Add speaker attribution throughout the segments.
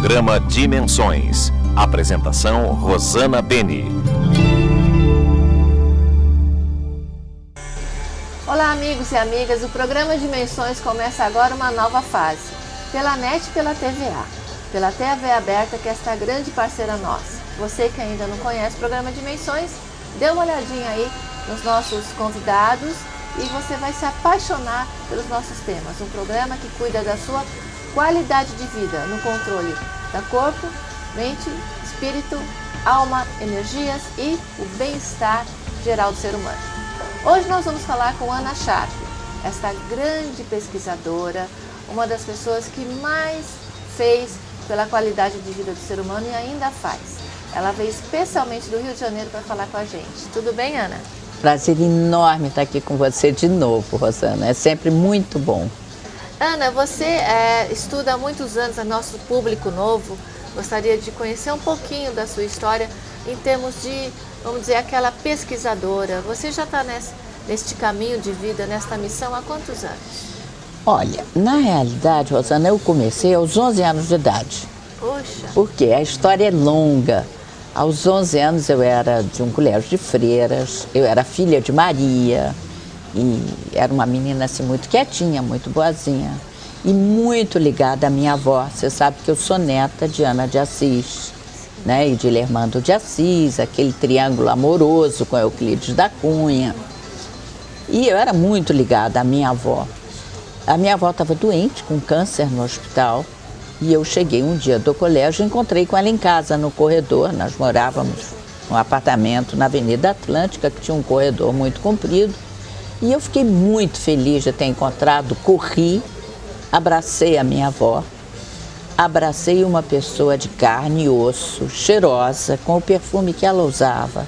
Speaker 1: programa Dimensões. Apresentação Rosana Beni.
Speaker 2: Olá amigos e amigas, o programa Dimensões começa agora uma nova fase. Pela NET e pela TVA. Pela TV aberta, que é esta grande parceira nossa. Você que ainda não conhece o programa Dimensões, dê uma olhadinha aí nos nossos convidados e você vai se apaixonar pelos nossos temas. Um programa que cuida da sua qualidade de vida no controle da corpo, mente, espírito, alma, energias e o bem-estar geral do ser humano. Hoje nós vamos falar com Ana Sharp, esta grande pesquisadora, uma das pessoas que mais fez pela qualidade de vida do ser humano e ainda faz. Ela veio especialmente do Rio de Janeiro para falar com a gente. Tudo bem, Ana?
Speaker 3: Prazer enorme estar aqui com você de novo, Rosana. É sempre muito bom.
Speaker 2: Ana, você estuda há muitos anos, é nosso público novo. Gostaria de conhecer um pouquinho da sua história em termos de, vamos dizer, aquela pesquisadora. Você já está neste caminho de vida, nesta missão há quantos anos?
Speaker 3: Olha, na realidade, Rosana, eu comecei aos 11 anos de idade.
Speaker 2: Puxa!
Speaker 3: Porque a história é longa. Aos 11 anos eu era de um colégio de freiras, eu era filha de Maria e era uma menina assim muito quietinha, muito boazinha e muito ligada à minha avó. Você sabe que eu sou neta de Ana de Assis, né, e de Lermando de Assis, aquele triângulo amoroso com Euclides da Cunha. E eu era muito ligada à minha avó. A minha avó estava doente, com câncer no hospital. E eu cheguei um dia do colégio e encontrei com ela em casa, no corredor. Nós morávamos num apartamento na Avenida Atlântica, que tinha um corredor muito comprido. E eu fiquei muito feliz de ter encontrado, corri, abracei a minha avó, abracei uma pessoa de carne e osso, cheirosa, com o perfume que ela usava,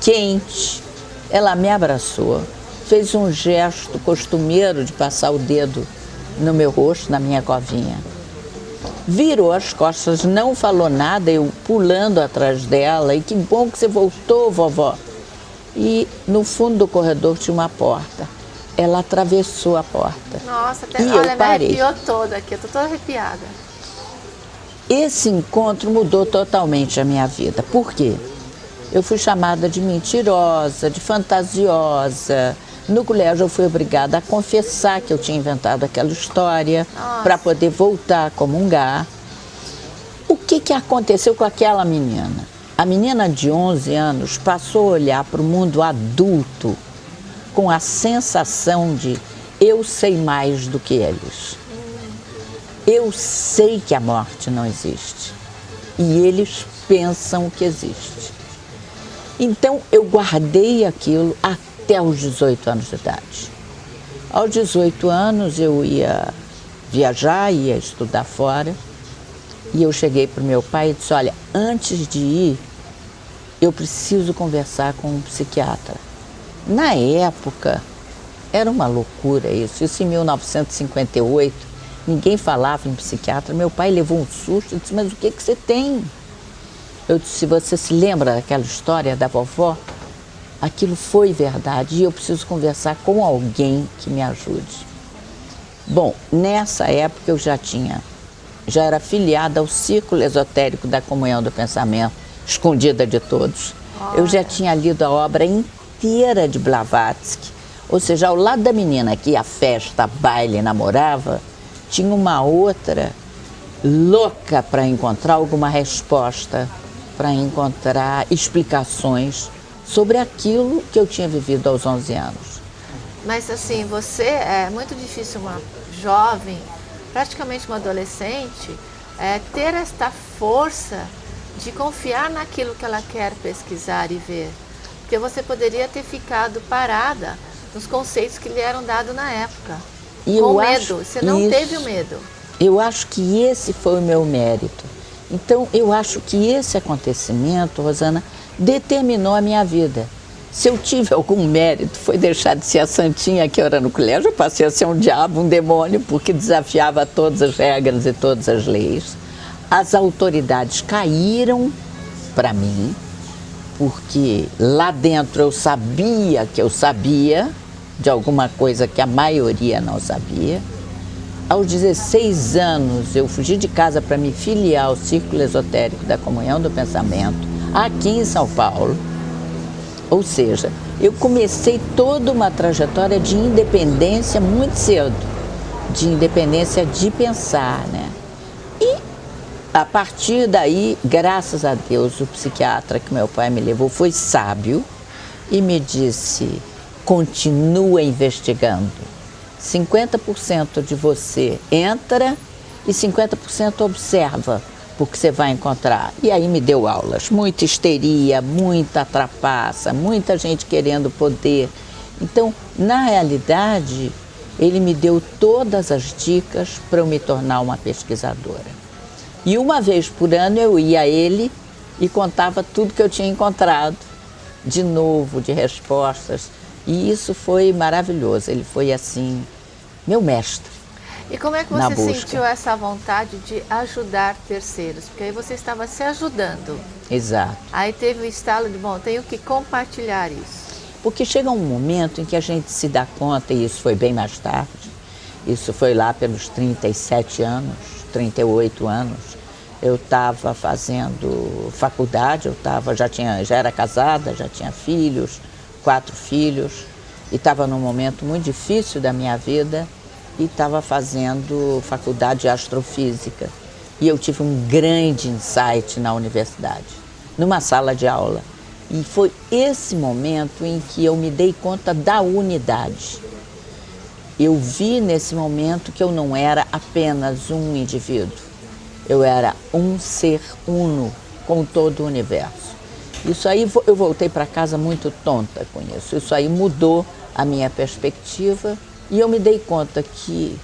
Speaker 3: quente. Ela me abraçou, fez um gesto costumeiro de passar o dedo no meu rosto, na minha covinha. Virou as costas, não falou nada, eu pulando atrás dela. E que bom que você voltou, vovó. E no fundo do corredor tinha uma porta. Ela atravessou a porta.
Speaker 2: Nossa, até,
Speaker 3: e
Speaker 2: olha,
Speaker 3: eu parei.
Speaker 2: me arrepiou toda aqui, eu tô toda arrepiada.
Speaker 3: Esse encontro mudou totalmente a minha vida. Por quê? Eu fui chamada de mentirosa, de fantasiosa. No colégio eu fui obrigada a confessar que eu tinha inventado aquela história para poder voltar a comungar. O que aconteceu com aquela menina? A menina de 11 anos passou a olhar para o mundo adulto com a sensação de eu sei mais do que eles. Eu sei que a morte não existe e eles pensam que existe. Então eu guardei aquilo até os 18 anos de idade. Aos 18 anos eu ia viajar, ia estudar fora, e eu cheguei para o meu pai e disse, olha, antes de ir, eu preciso conversar com um psiquiatra. Na época, era uma loucura isso em 1958, ninguém falava em psiquiatra. Meu pai levou um susto e disse, mas o que você tem? Eu disse, você se lembra daquela história da vovó? Aquilo foi verdade e eu preciso conversar com alguém que me ajude. Bom, nessa época eu já era filiada ao Círculo Esotérico da Comunhão do Pensamento, escondida de todos. Eu já tinha lido a obra inteira de Blavatsky, ou seja, ao lado da menina que ia à festa, baile, namorava, tinha uma outra louca para encontrar alguma resposta, para encontrar explicações sobre aquilo que eu tinha vivido aos 11 anos.
Speaker 2: Mas assim, você é muito difícil uma jovem, praticamente uma adolescente, ter esta força de confiar naquilo que ela quer pesquisar e ver. Porque você poderia ter ficado parada nos conceitos que lhe eram dados na época.
Speaker 3: E
Speaker 2: com medo, você não teve o medo.
Speaker 3: Eu acho que esse foi o meu mérito. Então, eu acho que esse acontecimento, Rosana, determinou a minha vida. Se eu tive algum mérito, foi deixar de ser a santinha que eu era no colégio. Eu passei a ser um diabo, um demônio, porque desafiava todas as regras e todas as leis. As autoridades caíram para mim, porque lá dentro eu sabia que eu sabia de alguma coisa que a maioria não sabia. aos 16 anos, eu fugi de casa para me filiar ao Círculo Esotérico da Comunhão do Pensamento, aqui em São Paulo. Ou seja, eu comecei toda uma trajetória de independência muito cedo, de independência de pensar, né? E a partir daí, graças a Deus, o psiquiatra que meu pai me levou foi sábio e me disse: continua investigando. 50% de você entra e 50% observa, porque você vai encontrar. E aí me deu aulas, muita histeria, muita trapaça, muita gente querendo poder. Então, na realidade, ele me deu todas as dicas para eu me tornar uma pesquisadora. E uma vez por ano eu ia a ele e contava tudo que eu tinha encontrado, de novo, de respostas. E isso foi maravilhoso, ele foi assim, meu mestre.
Speaker 2: E como é que você sentiu essa vontade de ajudar terceiros? Porque aí você estava se ajudando.
Speaker 3: Exato.
Speaker 2: Aí teve o estalo de, bom, tenho que compartilhar isso.
Speaker 3: Porque chega um momento em que a gente se dá conta, e isso foi bem mais tarde, isso foi lá pelos 37 anos, 38 anos, eu estava fazendo faculdade, já era casada, já tinha filhos, 4 filhos, e estava num momento muito difícil da minha vida, e estava fazendo faculdade de astrofísica. E eu tive um grande insight na universidade, numa sala de aula. E foi esse momento em que eu me dei conta da unidade. Eu vi nesse momento que eu não era apenas um indivíduo, eu era um ser uno com todo o universo. Isso aí, eu voltei para casa muito tonta com isso. Isso aí mudou a minha perspectiva e eu me dei conta que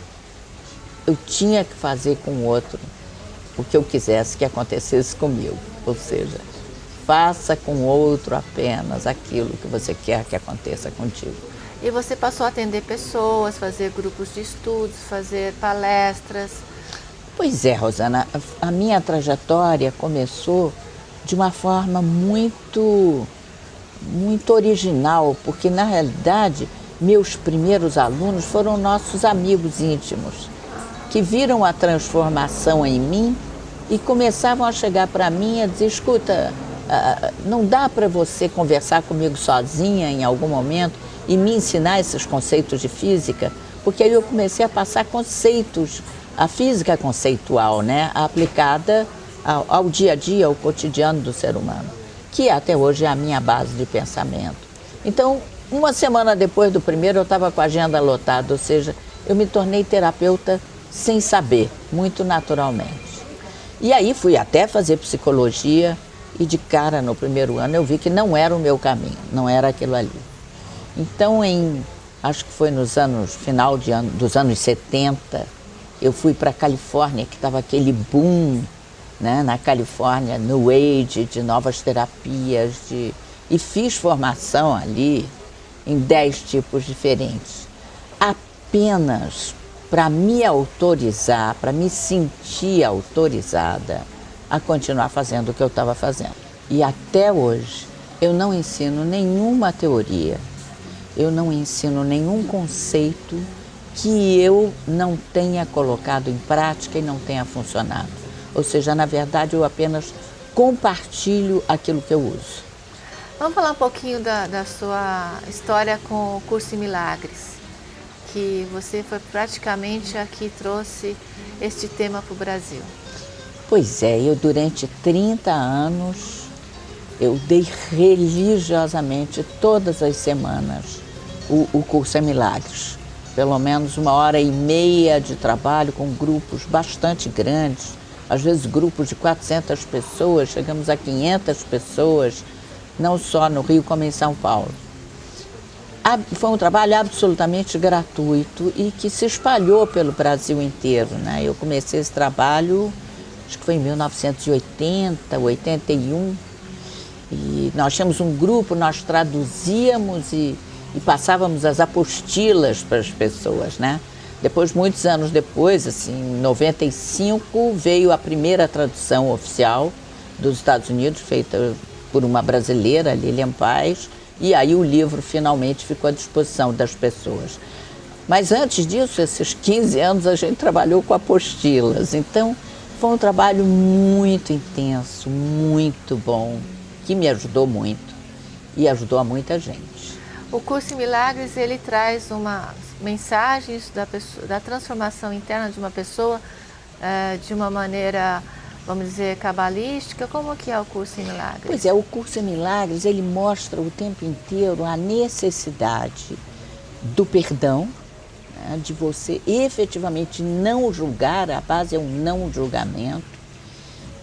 Speaker 3: eu tinha que fazer com o outro o que eu quisesse que acontecesse comigo. Ou seja, faça com o outro apenas aquilo que você quer que aconteça contigo.
Speaker 2: E você passou a atender pessoas, fazer grupos de estudos, fazer palestras.
Speaker 3: Pois é, Rosana, a minha trajetória começou de uma forma muito original, porque na realidade meus primeiros alunos foram nossos amigos íntimos, que viram a transformação em mim e começavam a chegar para mim e dizer: escuta, não dá para você conversar comigo sozinha em algum momento e me ensinar esses conceitos de física? Porque aí eu comecei a passar conceitos, a física conceitual, né, aplicada ao dia a dia, ao cotidiano do ser humano, que até hoje é a minha base de pensamento. Então, uma semana depois do primeiro, eu estava com a agenda lotada, ou seja, eu me tornei terapeuta sem saber, muito naturalmente. E aí fui até fazer psicologia e de cara no primeiro ano eu vi que não era o meu caminho, não era aquilo ali. Então, acho que foi final dos anos 70, eu fui para a Califórnia, que estava aquele boom, né, na Califórnia, New Age, de novas terapias, e fiz formação ali em 10 tipos diferentes, apenas para me autorizar, para me sentir autorizada a continuar fazendo o que eu estava fazendo. E até hoje eu não ensino nenhuma teoria, eu não ensino nenhum conceito que eu não tenha colocado em prática e não tenha funcionado. Ou seja, na verdade, eu apenas compartilho aquilo que eu uso.
Speaker 2: Vamos falar um pouquinho da sua história com o Curso em Milagres, que você foi praticamente a que trouxe este tema para o Brasil.
Speaker 3: Pois é, eu durante 30 anos, eu dei religiosamente todas as semanas o Curso em Milagres. Pelo menos 1h30 de trabalho com grupos bastante grandes, às vezes grupos de 400 pessoas, chegamos a 500 pessoas, não só no Rio como em São Paulo. Foi um trabalho absolutamente gratuito e que se espalhou pelo Brasil inteiro, né? Eu comecei esse trabalho, acho que foi em 1980, 81, e nós tínhamos um grupo, nós traduzíamos e passávamos as apostilas para as pessoas, né? Depois, muitos anos depois, assim, em 95, veio a primeira tradução oficial dos Estados Unidos, feita por uma brasileira, Lilian Paz, e aí o livro finalmente ficou à disposição das pessoas. Mas antes disso, esses 15 anos, a gente trabalhou com apostilas. Então, foi um trabalho muito intenso, muito bom, que me ajudou muito e ajudou a muita gente.
Speaker 2: O curso em Milagres, ele traz mensagens da transformação interna de uma pessoa de uma maneira, vamos dizer, cabalística. Como que é o curso em Milagres?
Speaker 3: Pois é, o curso em Milagres, ele mostra o tempo inteiro a necessidade do perdão, né, de você efetivamente não julgar, a base é um não julgamento,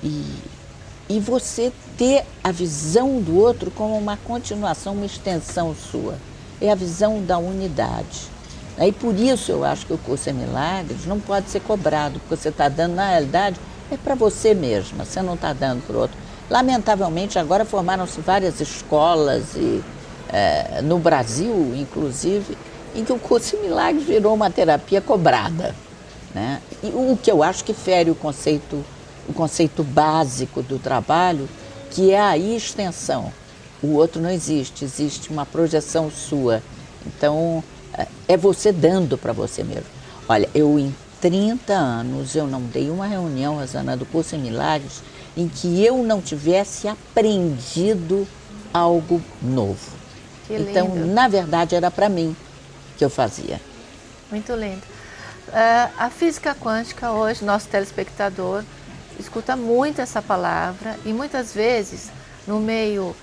Speaker 3: e você ter a visão do outro como uma continuação, uma extensão sua. É a visão da unidade. E por isso eu acho que o curso em Milagres não pode ser cobrado, porque você está dando, na realidade, é para você mesma, você não está dando para o outro. Lamentavelmente, agora formaram-se várias escolas, no Brasil, inclusive, em que o curso em Milagres virou uma terapia cobrada, né? E o que eu acho que fere o conceito básico do trabalho, que é a extensão. O outro não existe, existe uma projeção sua. Então, é você dando para você mesmo. Olha, em 30 anos, eu não dei uma reunião, Rosana, do curso em Milagres, em que eu não tivesse aprendido algo novo.
Speaker 2: Que lindo.
Speaker 3: Então, na verdade, era para mim que eu fazia.
Speaker 2: Muito lindo. A física quântica hoje, nosso telespectador, escuta muito essa palavra e muitas vezes no meio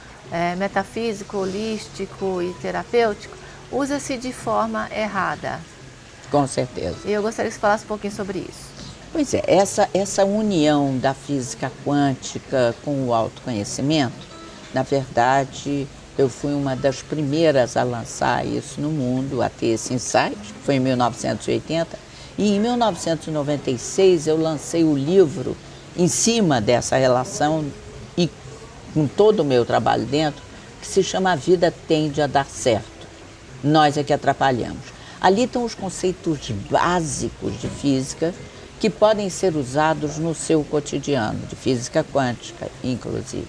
Speaker 2: metafísico, holístico e terapêutico, usa-se de forma errada.
Speaker 3: Com certeza.
Speaker 2: E eu gostaria que você falasse um pouquinho sobre isso.
Speaker 3: Pois é, essa união da física quântica com o autoconhecimento, na verdade, eu fui uma das primeiras a lançar isso no mundo, a ter esse insight, que foi em 1980, e em 1996 eu lancei o livro em cima dessa relação e com todo o meu trabalho dentro, que se chama A Vida Tende a Dar Certo. Nós é que atrapalhamos. Ali estão os conceitos básicos de física que podem ser usados no seu cotidiano, de física quântica, inclusive.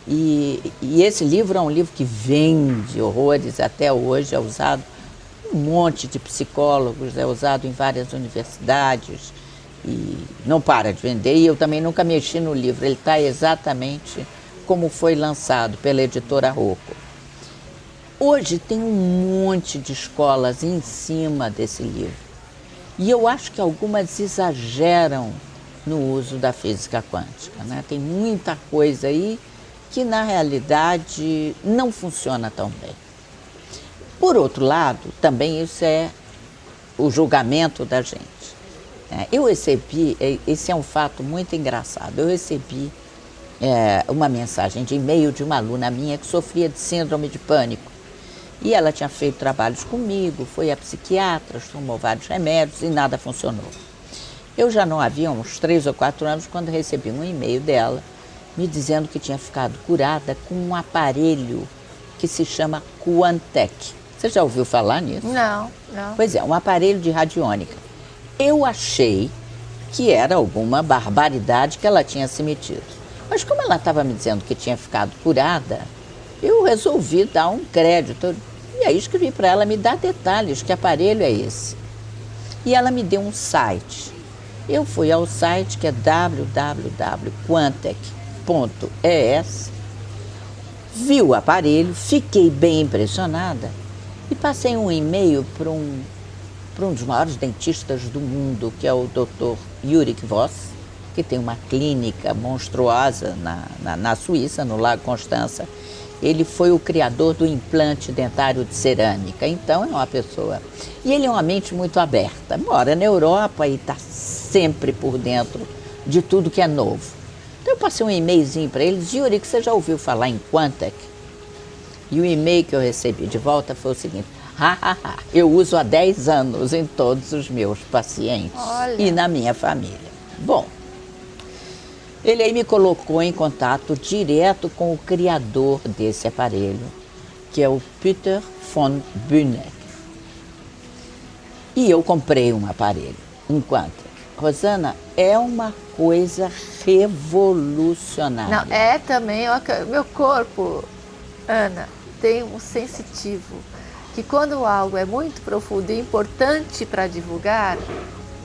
Speaker 3: E esse livro é um livro que vende horrores até hoje, é usado por um monte de psicólogos, é usado em várias universidades e não para de vender. E eu também nunca mexi no livro, ele está exatamente como foi lançado pela editora Rocco. Hoje tem um monte de escolas em cima desse livro e eu acho que algumas exageram no uso da física quântica, né? Tem muita coisa aí que na realidade não funciona tão bem. Por outro lado, também isso é o julgamento da gente. Eu recebi, esse é um fato muito engraçado, eu recebi uma mensagem de e-mail de uma aluna minha que sofria de síndrome de pânico. E ela tinha feito trabalhos comigo, foi a psiquiatra, tomou vários remédios e nada funcionou. Eu já não havia uns 3 ou 4 anos quando recebi um e-mail dela me dizendo que tinha ficado curada com um aparelho que se chama Quantec. Você já ouviu falar nisso?
Speaker 2: Não.
Speaker 3: Pois é, um aparelho de radiônica. Eu achei que era alguma barbaridade que ela tinha se metido. Mas como ela estava me dizendo que tinha ficado curada, eu resolvi dar um crédito. E aí escrevi para ela, me dá detalhes, que aparelho é esse? E ela me deu um site. Eu fui ao site que é www.quantec.es, vi o aparelho, fiquei bem impressionada e passei um e-mail para um dos maiores dentistas do mundo, que é o Dr. Ulrich Voss, que tem uma clínica monstruosa na Suíça, no Lago Constança. Ele foi o criador do implante dentário de cerâmica, então é uma pessoa... E ele é uma mente muito aberta, mora na Europa e está sempre por dentro de tudo que é novo. Então eu passei um e-mailzinho para ele, disse, Yuri, que você já ouviu falar em Quantec? E o e-mail que eu recebi de volta foi o seguinte, eu uso há 10 anos em todos os meus pacientes.
Speaker 2: Olha.
Speaker 3: E na minha família. Bom, ele aí me colocou em contato direto com o criador desse aparelho, que é o Peter von Bühneck. E eu comprei um aparelho, um Quantec. Rosana, é uma coisa revolucionária.
Speaker 2: Não, também, meu corpo, Ana, tem um sensitivo. que quando algo é muito profundo e importante para divulgar,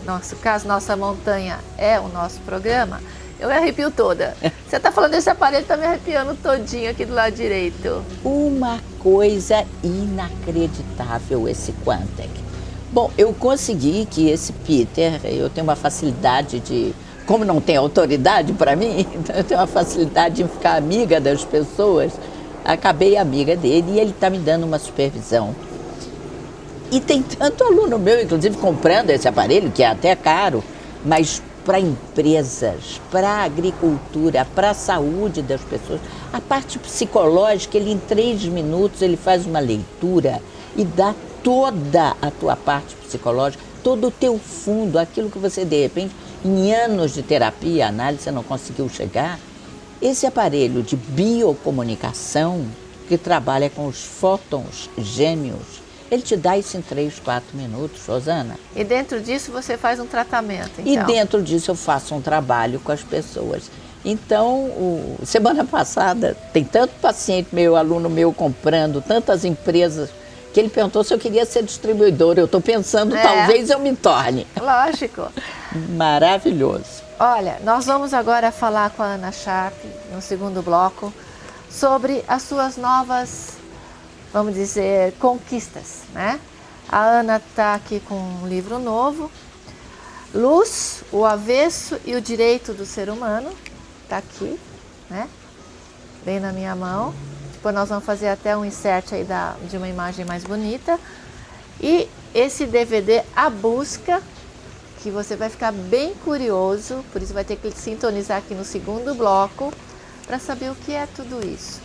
Speaker 2: nosso caso, nossa montanha é o nosso programa, eu me arrepio toda. Você está falando desse aparelho, está me arrepiando todinho aqui do lado direito.
Speaker 3: Uma coisa inacreditável esse Quantec. Bom, eu consegui que esse Peter, eu tenho uma facilidade de, como não tem autoridade para mim, então eu tenho uma facilidade em ficar amiga das pessoas, acabei amiga dele e ele está me dando uma supervisão. E tem tanto aluno meu, inclusive, comprando esse aparelho, que é até caro, mas para empresas, para a agricultura, para a saúde das pessoas. A parte psicológica, ele em 3 minutos ele faz uma leitura e dá toda a tua parte psicológica, todo o teu fundo, aquilo que você de repente, em anos de terapia, análise, você não conseguiu chegar. Esse aparelho de biocomunicação, que trabalha com os fótons gêmeos, ele te dá isso em 3, 4 minutos, Rosana.
Speaker 2: E dentro disso você faz um tratamento, então?
Speaker 3: E dentro disso eu faço um trabalho com as pessoas. Então, semana passada, tem tanto paciente meu, aluno meu comprando, tantas empresas, que ele perguntou se eu queria ser distribuidora. Eu estou pensando, talvez eu me torne.
Speaker 2: Lógico.
Speaker 3: Maravilhoso.
Speaker 2: Olha, nós vamos agora falar com a Ana Sharp, no segundo bloco, sobre as suas novas, vamos dizer, conquistas, né? A Ana está aqui com um livro novo, Luz, o Avesso e o Direito do Ser Humano, está aqui, né? Bem na minha mão. Depois nós vamos fazer até um insert aí de uma imagem mais bonita. E esse DVD, A Busca, que você vai ficar bem curioso, por isso vai ter que sintonizar aqui no segundo bloco, para saber o que é tudo isso.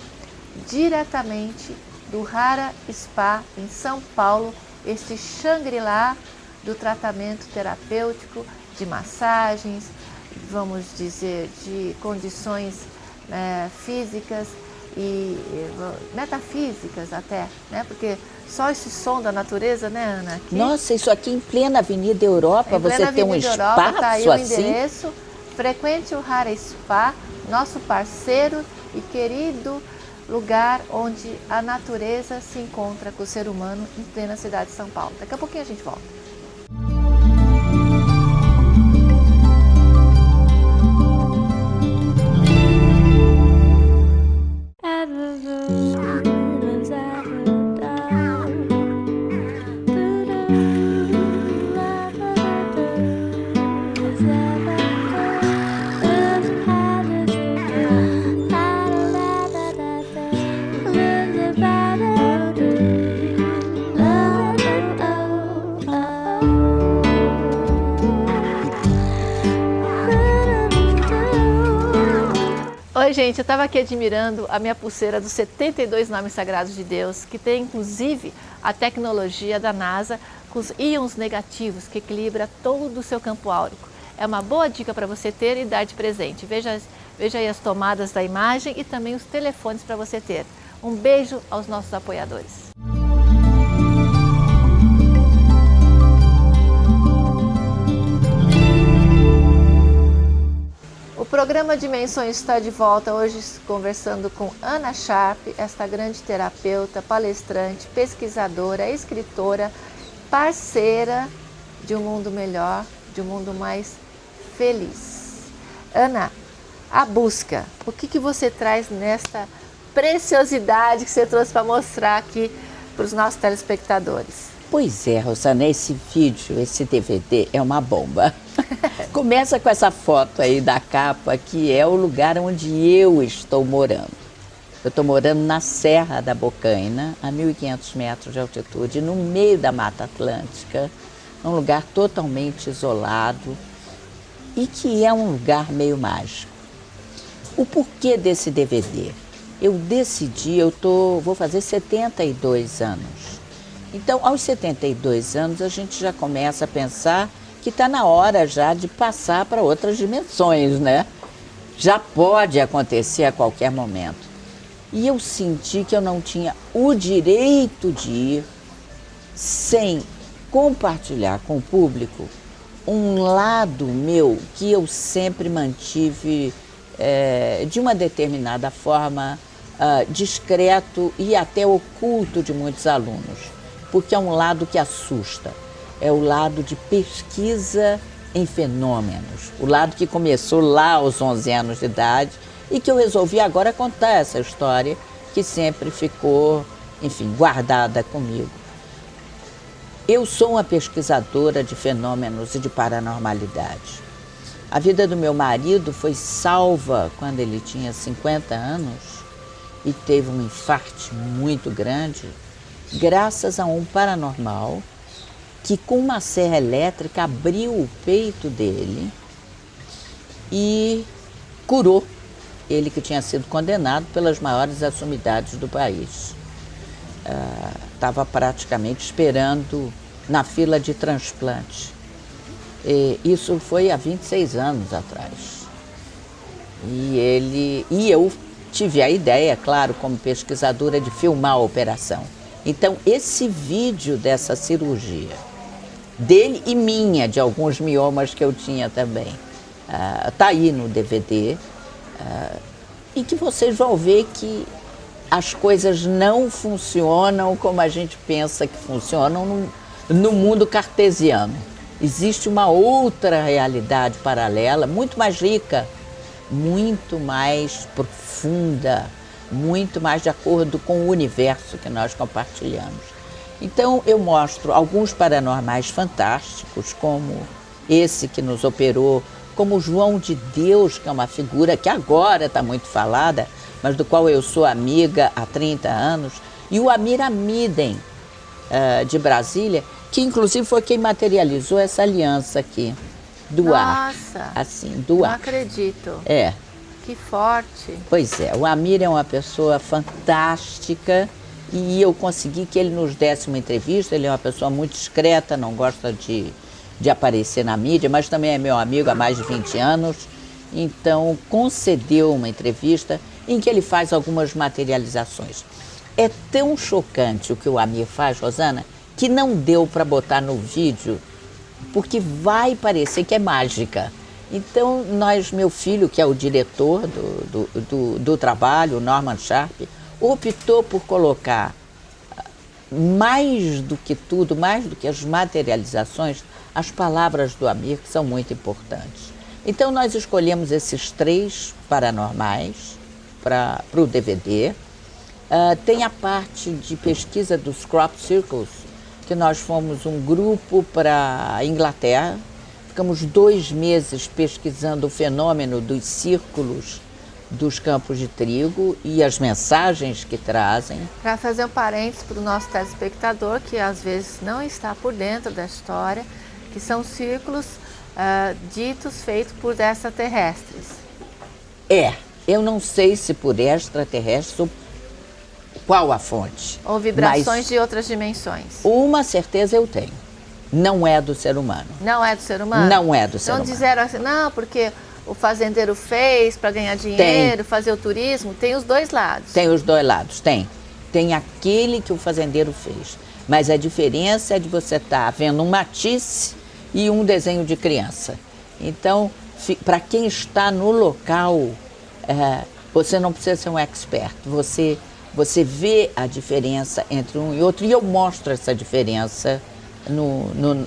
Speaker 2: Diretamente do Rara Spa, em São Paulo, este Shangri-La do tratamento terapêutico, de massagens, vamos dizer, de condições físicas e metafísicas até, né? Porque só esse som da natureza, né, Ana? Aqui,
Speaker 3: nossa, isso aqui em plena Avenida Europa, você tem um espaço
Speaker 2: tá aí
Speaker 3: assim?
Speaker 2: O endereço, frequente o Rara Spa, nosso parceiro e querido lugar onde a natureza se encontra com o ser humano em plena cidade de São Paulo. Daqui a pouquinho a gente volta. Oi, gente, eu estava aqui admirando a minha pulseira dos 72 nomes sagrados de Deus, que tem inclusive a tecnologia da NASA com os íons negativos, que equilibra todo o seu campo áurico. É uma boa dica para você ter e dar de presente. Veja aí as tomadas da imagem e também os telefones para você ter. Um beijo aos nossos apoiadores. O programa Dimensões está de volta hoje conversando com Ana Sharp, esta grande terapeuta, palestrante, pesquisadora, escritora, parceira de um mundo melhor, de um mundo mais feliz. Ana, a busca, o que você traz nesta preciosidade que você trouxe para mostrar aqui para os nossos telespectadores?
Speaker 3: Pois é, Rosana, esse vídeo, esse DVD é uma bomba. Começa com essa foto aí da capa, que é o lugar onde eu estou morando. Eu estou morando na Serra da Bocaina, a 1.500 metros de altitude, no meio da Mata Atlântica, num lugar totalmente isolado e que é um lugar meio mágico. O porquê desse DVD? Eu decidi, vou fazer 72 anos. Então, aos 72 anos, a gente já começa a pensar que está na hora já de passar para outras dimensões, né? Já pode acontecer a qualquer momento. E eu senti que eu não tinha o direito de ir sem compartilhar com o público um lado meu que eu sempre mantive de uma determinada forma discreto e até oculto de muitos alunos. porque é um lado que assusta. É o lado de pesquisa em fenômenos. O lado que começou lá aos 11 anos de idade e que eu resolvi agora contar essa história que sempre ficou, enfim, guardada comigo. Eu sou uma pesquisadora de fenômenos e de paranormalidade. A vida do meu marido foi salva quando ele tinha 50 anos e teve um infarto muito grande, graças a um paranormal que com uma serra elétrica abriu o peito dele e curou ele, que tinha sido condenado pelas maiores sumidades do país. Estava praticamente esperando na fila de transplante. Isso foi há 26 anos atrás. E eu tive a ideia, claro, como pesquisadora, de filmar a operação. Então, esse vídeo dessa cirurgia, dele e minha, de alguns miomas que eu tinha também, está aí no DVD, e que vocês vão ver que as coisas não funcionam como a gente pensa que funcionam no mundo cartesiano. Existe uma outra realidade paralela, muito mais rica, muito mais profunda, muito mais de acordo com o universo que nós compartilhamos. Então eu mostro alguns paranormais fantásticos, como esse que nos operou, como João de Deus, que é uma figura que agora está muito falada, mas do qual eu sou amiga há 30 anos, e o Amir Amiden, de Brasília, que inclusive foi quem materializou essa aliança aqui, do ar.
Speaker 2: Nossa!
Speaker 3: Assim, do
Speaker 2: Não
Speaker 3: ar.
Speaker 2: acredito.
Speaker 3: É.
Speaker 2: Que forte.
Speaker 3: Pois é, o Amir é uma pessoa fantástica e eu consegui que ele nos desse uma entrevista. Ele é uma pessoa muito discreta, não gosta de aparecer na mídia, mas também é meu amigo há mais de 20 anos. Então, concedeu uma entrevista em que ele faz algumas materializações. É tão chocante o que o Amir faz, Rosana, que não deu para botar no vídeo, porque vai parecer que é mágica. Então, meu filho, que é o diretor do trabalho, o Norman Sharp, optou por colocar mais do que tudo, mais do que as materializações, as palavras do Amir, que são muito importantes. Então, nós escolhemos esses 3 paranormais para o DVD. Tem a parte de pesquisa dos crop circles, que nós fomos um grupo para a Inglaterra. Ficamos 2 meses pesquisando o fenômeno dos círculos dos campos de trigo e as mensagens que trazem.
Speaker 2: Para fazer um parênteses para o nosso telespectador, que às vezes não está por dentro da história, que são círculos ditos feitos por extraterrestres.
Speaker 3: Eu não sei se por extraterrestres ou qual a fonte.
Speaker 2: Ou vibrações de outras dimensões.
Speaker 3: Uma certeza eu tenho. Não é do ser humano.
Speaker 2: Não é do ser humano?
Speaker 3: Não é do ser humano.
Speaker 2: Não disseram assim, não, porque o fazendeiro fez para ganhar dinheiro, fazer o turismo. Tem os 2 lados.
Speaker 3: Tem os 2 lados, tem. Tem aquele que o fazendeiro fez. Mas a diferença é de você estar vendo um matisse e um desenho de criança. Então, para quem está no local, você não precisa ser um expert. Você vê a diferença entre um e outro, e eu mostro essa diferença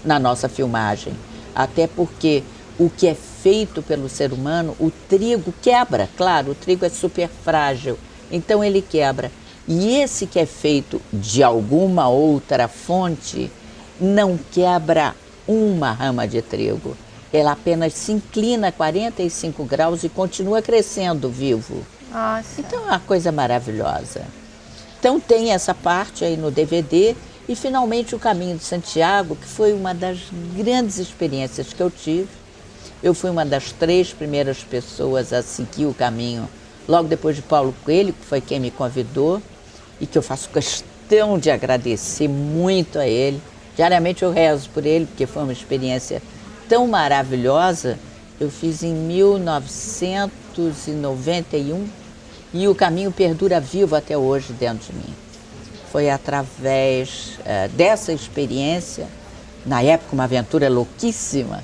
Speaker 3: na nossa filmagem. Até porque o que é feito pelo ser humano, o trigo quebra. Claro, o trigo é super frágil, então ele quebra. E esse que é feito de alguma outra fonte, não quebra uma rama de trigo. Ela apenas se inclina 45 graus e continua crescendo vivo.
Speaker 2: Nossa.
Speaker 3: Então é uma coisa maravilhosa. Então tem essa parte aí no DVD e finalmente o Caminho de Santiago, que foi uma das grandes experiências que eu tive. Eu fui uma das 3 primeiras pessoas a seguir o caminho, logo depois de Paulo Coelho, que foi quem me convidou e que eu faço questão de agradecer muito a ele. Diariamente eu rezo por ele, porque foi uma experiência tão maravilhosa. Eu fiz em 1991 e o caminho perdura vivo até hoje dentro de mim. Foi através dessa experiência, na época uma aventura louquíssima,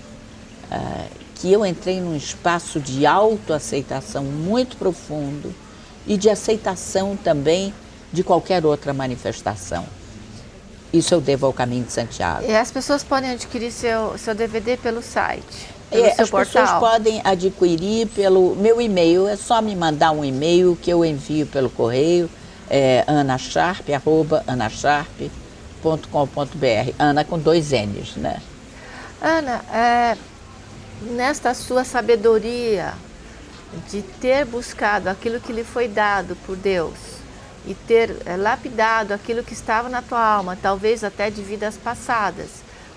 Speaker 3: que eu entrei num espaço de autoaceitação muito profundo e de aceitação também de qualquer outra manifestação. Isso eu devo ao Caminho de Santiago.
Speaker 2: E as pessoas podem adquirir seu DVD pelo site, pelo seu
Speaker 3: As
Speaker 2: portal?
Speaker 3: pessoas podem adquirir pelo meu e-mail, é só me mandar um e-mail que eu envio pelo correio, anacharp.com.br, Ana com 2 N's, né?
Speaker 2: Ana, nesta sua sabedoria de ter buscado aquilo que lhe foi dado por Deus e ter lapidado aquilo que estava na tua alma, talvez até de vidas passadas,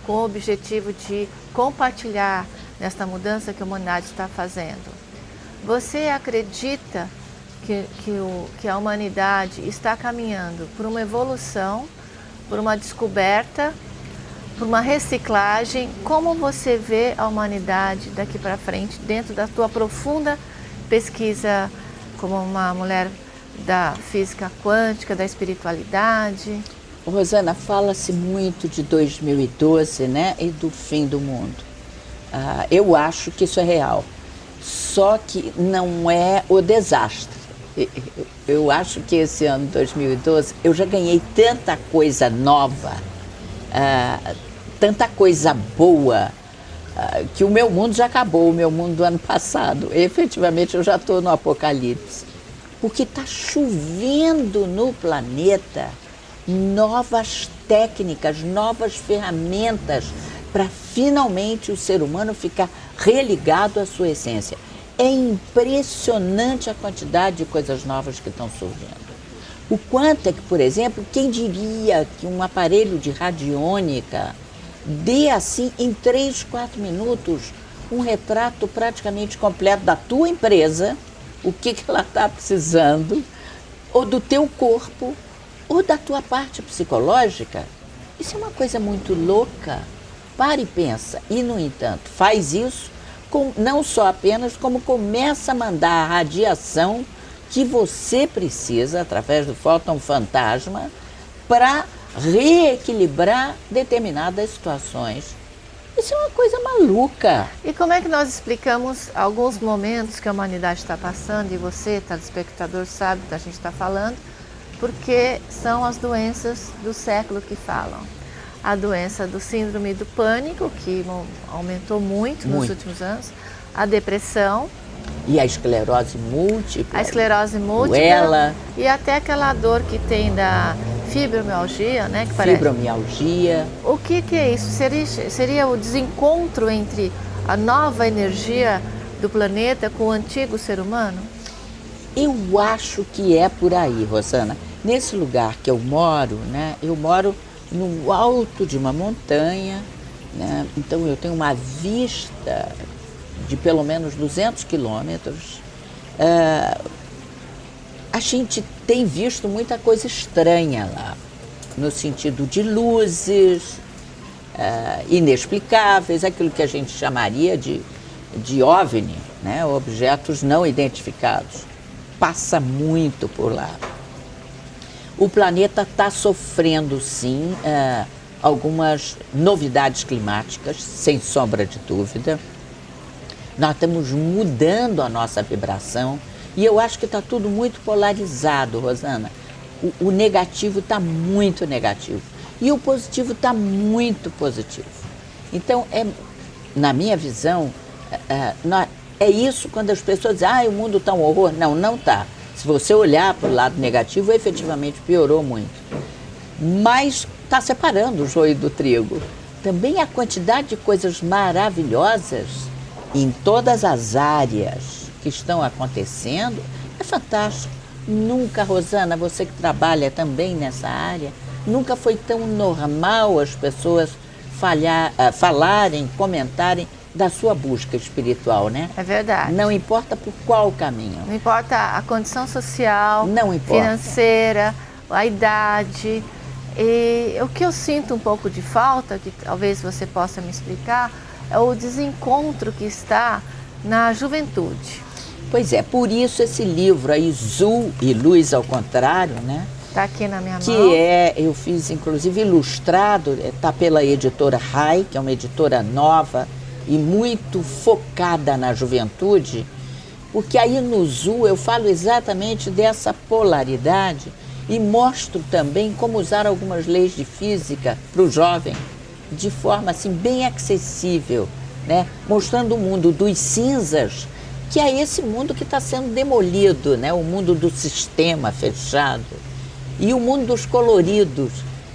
Speaker 2: com o objetivo de compartilhar nesta mudança que a humanidade está fazendo. Você acredita que a humanidade está caminhando por uma evolução, por uma descoberta, por uma reciclagem? Como você vê a humanidade daqui para frente, dentro da tua profunda pesquisa como uma mulher da física quântica, da espiritualidade?
Speaker 3: Rosana, fala-se muito de 2012, né, e do fim do mundo. Eu acho que isso é real, só que não é o desastre. Eu acho que esse ano 2012 eu já ganhei tanta coisa nova, tanta coisa boa, que o meu mundo já acabou, o meu mundo do ano passado. Efetivamente eu já estou no apocalipse, porque está chovendo no planeta novas técnicas, novas ferramentas para finalmente o ser humano ficar religado à sua essência. É impressionante a quantidade de coisas novas que estão surgindo. O quanto é que, por exemplo, quem diria que um aparelho de radiônica dê assim, em 3, 4 minutos, um retrato praticamente completo da tua empresa, o que ela está precisando, ou do teu corpo, ou da tua parte psicológica? Isso é uma coisa muito louca. Para e pensa. E, no entanto, faz isso não só apenas, como começa a mandar a radiação que você precisa, através do fóton fantasma, para reequilibrar determinadas situações. Isso é uma coisa maluca.
Speaker 2: E como é que nós explicamos alguns momentos que a humanidade está passando, e você, telespectador, sabe do que a gente está falando, porque são as doenças do século que falam. A doença do síndrome do pânico, que aumentou muito nos últimos anos, a depressão.
Speaker 3: E a esclerose múltipla.
Speaker 2: A esclerose múltipla. E até aquela dor que tem da fibromialgia, né? Que
Speaker 3: Fibromialgia.
Speaker 2: O que é isso? Seria o desencontro entre a nova energia do planeta com o antigo ser humano?
Speaker 3: Eu acho que é por aí, Rosana. Nesse lugar que eu moro, né? Eu moro no alto de uma montanha, né? Então eu tenho uma vista de pelo menos 200 quilômetros. A gente tem visto muita coisa estranha lá, no sentido de luzes inexplicáveis, aquilo que a gente chamaria de OVNI, né? Objetos não identificados. Passa muito por lá. O planeta está sofrendo, sim, algumas novidades climáticas, sem sombra de dúvida. Nós estamos mudando a nossa vibração e eu acho que está tudo muito polarizado, Rosana. O negativo está muito negativo e o positivo está muito positivo. Então, na minha visão, é isso quando as pessoas dizem, o mundo está um horror. Não, não está. Se você olhar para o lado negativo, efetivamente piorou muito. Mas está separando o joio do trigo. Também a quantidade de coisas maravilhosas em todas as áreas que estão acontecendo é fantástico. Nunca, Rosana, você que trabalha também nessa área, nunca foi tão normal as pessoas falarem, comentarem da sua busca espiritual, né?
Speaker 2: É verdade.
Speaker 3: Não importa por qual caminho.
Speaker 2: Não importa a condição social,
Speaker 3: não importa,
Speaker 2: financeira, a idade. E o que eu sinto um pouco de falta, que talvez você possa me explicar, é o desencontro que está na juventude.
Speaker 3: Pois é, por isso esse livro aí, Zul e Luz ao Contrário, né?
Speaker 2: Está aqui na minha mão.
Speaker 3: Que eu fiz inclusive ilustrado, está pela editora Rai, que é uma editora nova e muito focada na juventude, porque aí no Zul eu falo exatamente dessa polaridade E mostro também como usar algumas leis de física para o jovem de forma assim bem acessível, né? Mostrando o mundo dos cinzas, que é esse mundo que está sendo demolido, né? O mundo do sistema fechado, e o mundo dos coloridos,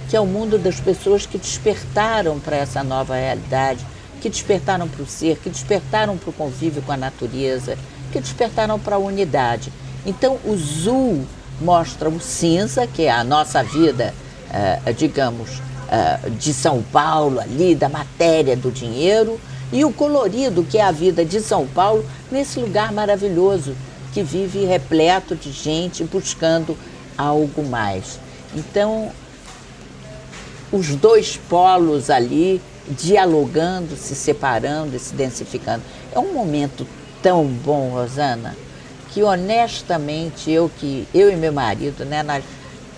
Speaker 3: que é o mundo das pessoas que despertaram para essa nova realidade, que despertaram para o ser, que despertaram para o convívio com a natureza, que despertaram para a unidade. Então o Zul mostra o cinza, que é a nossa vida, digamos, de São Paulo ali, da matéria, do dinheiro, e o colorido, que é a vida de São Paulo, nesse lugar maravilhoso, que vive repleto de gente buscando algo mais. Então, os dois polos ali, dialogando, se separando e se densificando. É um momento tão bom, Rosana, que honestamente eu e meu marido, né, nós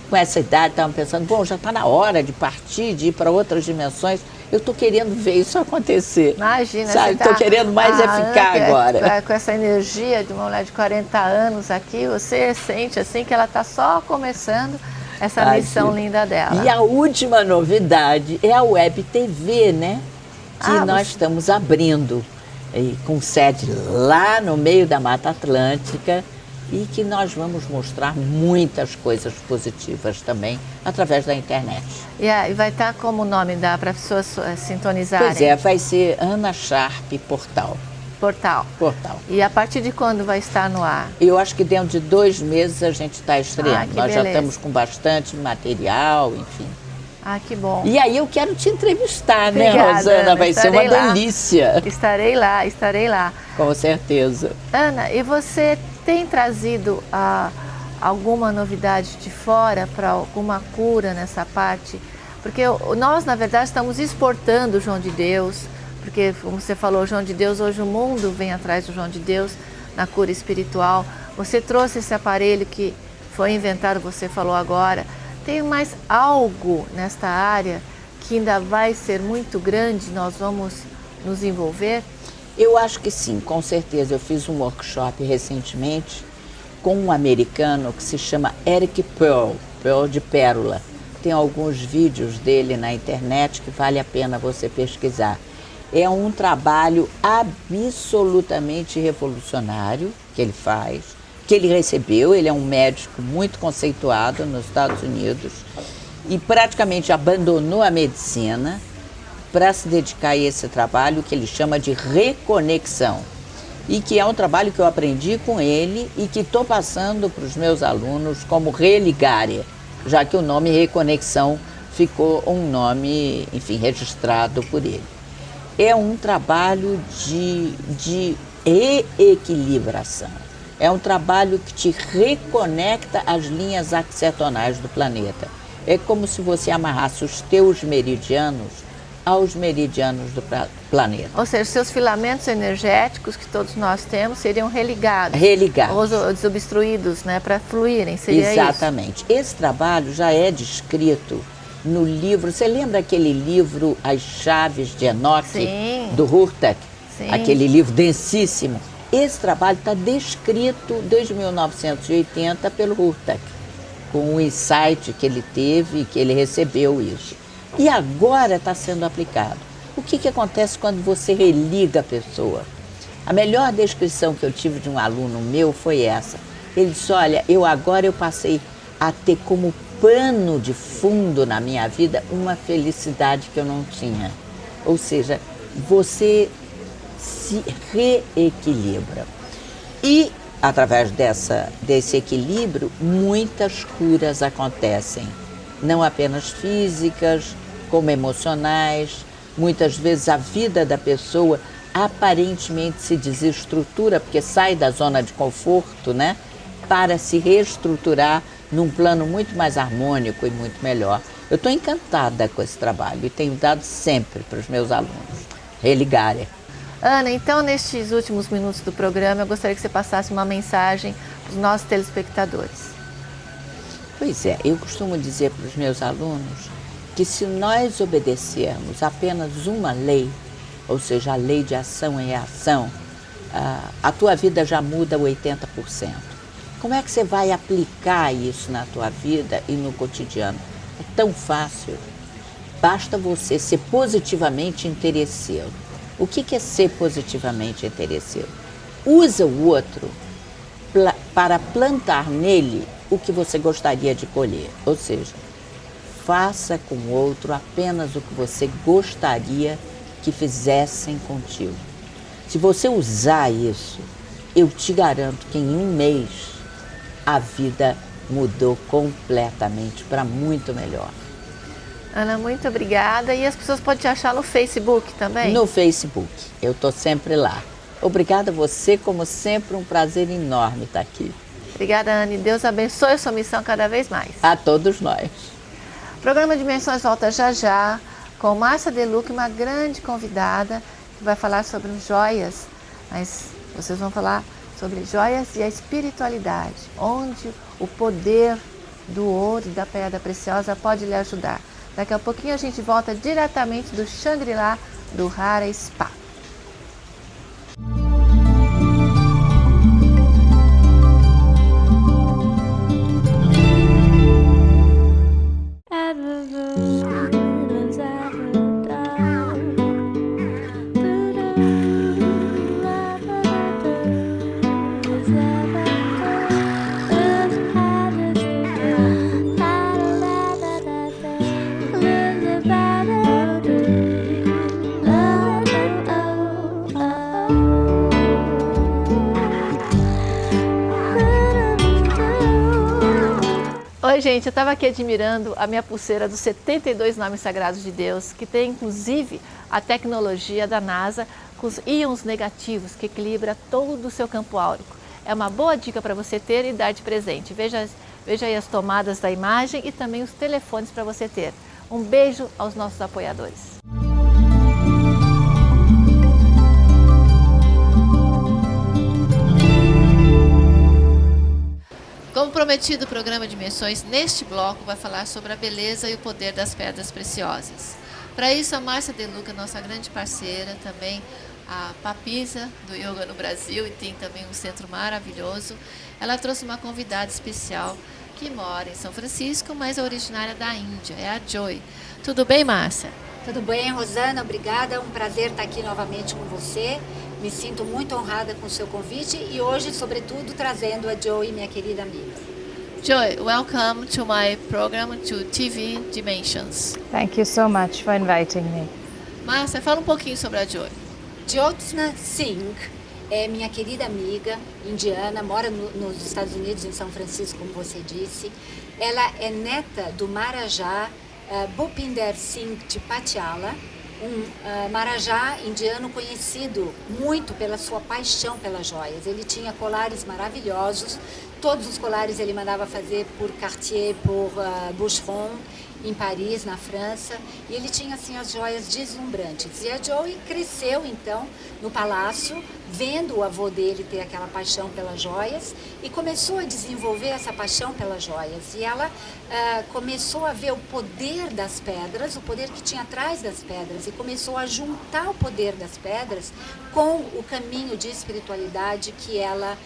Speaker 3: com essa idade estávamos pensando, bom, já está na hora de partir, de ir para outras dimensões. Eu estou querendo ver isso acontecer.
Speaker 2: Imagina,
Speaker 3: sabe? Estou querendo mais ficar agora.
Speaker 2: Com essa energia de uma mulher de 40 anos aqui, você sente assim que ela está só começando essa missão linda dela.
Speaker 3: E a última novidade é a Web TV, né? Que nós estamos abrindo, com sede lá no meio da Mata Atlântica, e que nós vamos mostrar muitas coisas positivas também através da internet.
Speaker 2: E vai estar como o nome dá para as pessoas sintonizarem?
Speaker 3: Pois é, vai ser Ana Sharp Portal.
Speaker 2: Portal. E a partir de quando vai estar no ar?
Speaker 3: Eu acho que dentro de 2 meses a gente está estreando. Nós
Speaker 2: beleza.
Speaker 3: Já estamos com bastante material, enfim.
Speaker 2: Que bom.
Speaker 3: E aí eu quero te entrevistar,
Speaker 2: Obrigada,
Speaker 3: né, Rosana?
Speaker 2: Ana,
Speaker 3: vai ser uma delícia.
Speaker 2: Estarei lá.
Speaker 3: Com certeza.
Speaker 2: Ana, e você tem trazido alguma novidade de fora para alguma cura nessa parte? Porque nós, na verdade, estamos exportando o João de Deus, porque, como você falou, o João de Deus, hoje o mundo vem atrás do João de Deus na cura espiritual. Você trouxe esse aparelho que foi inventado, você falou agora. Tem mais algo nesta área que ainda vai ser muito grande, nós vamos nos envolver?
Speaker 3: Eu acho que sim, com certeza. Eu fiz um workshop recentemente com um americano que se chama Eric Pearl de pérola. Tem alguns vídeos dele na internet que vale a pena você pesquisar. É um trabalho absolutamente revolucionário que ele faz, que ele recebeu. Ele é um médico muito conceituado nos Estados Unidos e praticamente abandonou a medicina para se dedicar a esse trabalho que ele chama de reconexão, e que é um trabalho que eu aprendi com ele e que estou passando para os meus alunos como religare, já que o nome reconexão ficou um nome, enfim, registrado por ele. É um trabalho de reequilibração, é um trabalho que te reconecta às linhas axetonais do planeta. É como se você amarrasse os teus meridianos aos meridianos do planeta.
Speaker 2: Ou seja, seus filamentos energéticos que todos nós temos seriam religados. Ou desobstruídos, né, para fluírem, seria
Speaker 3: Exatamente. Isso? Esse trabalho já é descrito no livro. Você lembra aquele livro As Chaves de Enoque?
Speaker 2: Sim.
Speaker 3: Do Hurtak?
Speaker 2: Sim.
Speaker 3: Aquele livro densíssimo. Esse trabalho está descrito desde 1980 pelo Hurtak, com o insight que ele teve e que ele recebeu isso. E agora está sendo aplicado. O que acontece quando você religa a pessoa? A melhor descrição que eu tive de um aluno meu foi essa. Ele disse, olha, eu passei a ter como pano de fundo na minha vida uma felicidade que eu não tinha. Ou seja, você se reequilibra. E, através desse equilíbrio, muitas curas acontecem. Não apenas físicas, como emocionais. Muitas vezes a vida da pessoa aparentemente se desestrutura, porque sai da zona de conforto, né? Para se reestruturar num plano muito mais harmônico e muito melhor. Eu estou encantada com esse trabalho e tenho dado sempre para os meus alunos. Religare.
Speaker 2: Ana, então nestes últimos minutos do programa, eu gostaria que você passasse uma mensagem para os nossos telespectadores.
Speaker 3: Pois é, eu costumo dizer para os meus alunos que se nós obedecermos apenas uma lei, ou seja, a lei de ação e reação, a tua vida já muda 80%. Como é que você vai aplicar isso na tua vida e no cotidiano? É tão fácil. Basta você ser positivamente interesseiro. O que é ser positivamente interesseiro? Usa o outro para plantar nele o que você gostaria de colher. Ou seja, faça com o outro apenas o que você gostaria que fizessem contigo. Se você usar isso, eu te garanto que em um mês a vida mudou completamente para muito melhor.
Speaker 2: Ana, muito obrigada. E as pessoas podem te achar no Facebook também?
Speaker 3: No Facebook, eu estou sempre lá. Obrigada a você, como sempre, um prazer enorme estar aqui.
Speaker 2: Obrigada, Ana, e Deus abençoe a sua missão cada vez mais.
Speaker 3: A todos nós.
Speaker 2: O programa Dimensões volta já já com Márcia Deluca, uma grande convidada que vai falar sobre joias, mas vocês vão falar sobre joias e a espiritualidade, onde o poder do ouro e da pedra preciosa pode lhe ajudar. Daqui a pouquinho a gente volta diretamente do Shangri-La do Rara Spa. Oi, gente, eu estava aqui admirando a minha pulseira dos 72 nomes sagrados de Deus, que tem inclusive a tecnologia da NASA com os íons negativos, que equilibra todo o seu campo áurico. É uma boa dica para você ter e dar de presente. Veja aí as tomadas da imagem e também os telefones para você ter. Um beijo aos nossos apoiadores. Como prometido, o programa Dimensões, neste bloco, vai falar sobre a beleza e o poder das pedras preciosas. Para isso, a Márcia Deluca, nossa grande parceira, também a Papisa do Yoga no Brasil, e tem também um centro maravilhoso. Ela trouxe uma convidada especial que mora em São Francisco, mas é originária da Índia, é a Joy. Tudo bem, Márcia?
Speaker 4: Tudo bem, Rosana, obrigada. Um prazer estar aqui novamente com você. Me sinto muito honrada com o seu convite e hoje, sobretudo, trazendo a Joy, minha querida amiga.
Speaker 2: Joy, welcome to my program, to TV Dimensions.
Speaker 5: Thank you so much for inviting me.
Speaker 2: Márcia, fala um pouquinho sobre a Joy.
Speaker 4: Jyotsna Singh é minha querida amiga indiana, mora nos Estados Unidos, em São Francisco, como você disse. Ela é neta do Maharaja Bhupinder Singh de Patiala, um Maharaja indiano conhecido muito pela sua paixão pelas joias. Ele tinha colares maravilhosos, todos os colares ele mandava fazer por Cartier, por Boucheron, em Paris, na França, e ele tinha assim as joias deslumbrantes. E a Joy cresceu então no palácio, vendo o avô dele ter aquela paixão pelas joias, e começou a desenvolver essa paixão pelas joias. E ela começou a ver o poder das pedras, o poder que tinha atrás das pedras, e começou a juntar o poder das pedras com o caminho de espiritualidade que ela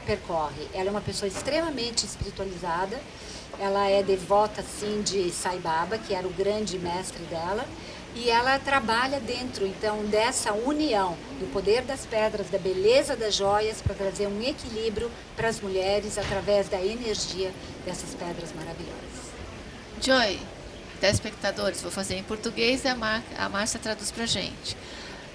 Speaker 4: percorre. Ela é uma pessoa extremamente espiritualizada. Ela é devota, sim, de Sai Baba, que era o grande mestre dela, e ela trabalha dentro, então, dessa união do poder das pedras, da beleza das joias, para trazer um equilíbrio para as mulheres através da energia dessas pedras maravilhosas.
Speaker 2: Joy, telespectadores, vou fazer em português e a Márcia traduz para a gente.